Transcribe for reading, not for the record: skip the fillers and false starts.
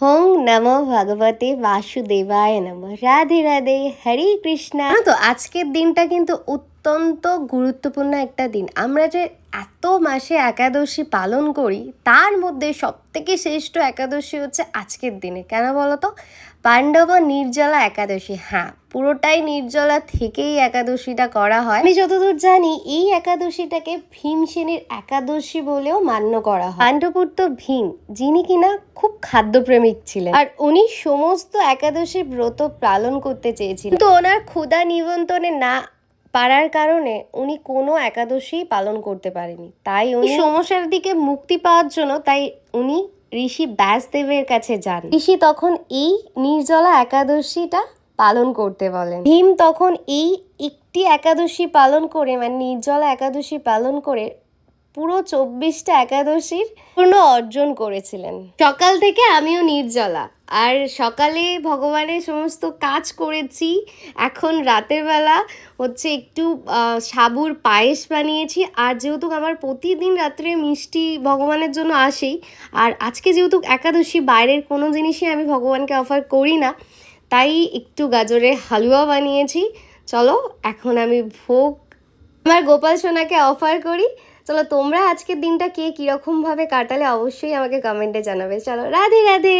হোং নমো ভগবতে বাসুদেবায় নমঃ। রাধে রাধে, হরে কৃষ্ণা। তো আজকের দিনটা কিন্তু অত্যন্ত গুরুত্বপূর্ণ একটা দিন। আমরা যে এত মাসে একাদশী পালন করি, তার মধ্যে সবথেকে শ্রেষ্ঠ একাদশী হচ্ছে আজকের দিনে। কেন বলো তো? পাণ্ডব নির্জলা একাদশী। হ্যাঁ, পুরোটাই নির্জলা থেকেই একাদশীটা করা হয়। আমি যতদূর জানি এই একাদশীটাকে ভীমসেনের একাদশী বলেও মান্য করা হয়। পাণ্ডবপুত্র ভীম, যিনি কিনা খুব খাদ্যপ্রেমিক ছিলেন, আর উনি সমস্ত একাদশী ব্রত পালন করতে চেয়েছিলেন, কিন্তু ওনার ক্ষুধা নিয়ন্ত্রণে না পারার কারণে উনি কোনো একাদশী পালন করতে পারেনি। তাই উনি সমস্যার দিকে মুক্তি পাওয়ার জন্য উনি ঋষি ব্যাসদেবের কাছে যান। ঋষি তখন এই নির্জলা একাদশীটা পালন করতে বলেন। ভীম তখন এই একটি একাদশী পালন করে, মানে নির্জলা একাদশী পালন করে পুরো 24টা একাদশীর পূর্ণ অর্জন করেছিলেন। সকাল থেকে আমিও নির্জলা, আর সকালে ভগবানের সমস্ত কাজ করেছি। এখন রাতের বেলা হচ্ছে একটু সাবুর পায়েস বানিয়েছি। আর যেহেতু আমার প্রতিদিন রাত্রে মিষ্টি ভগবানের জন্য আসেই, আর আজকে যেহেতু একাদশী, বাইরের কোনো জিনিসই আমি ভগবানকে অফার করি না, তাই একটু গাজরের হালুয়া বানিয়েছি। চলো এখন আমি ভোগ আমার গোপাল সোনাকে অফার করি। চলো, তোমরা আজকের দিনটা কে কীরকমভাবে কাটালে অবশ্যই আমাকে কমেন্টে জানাবে। চলো, রাধে রাধে।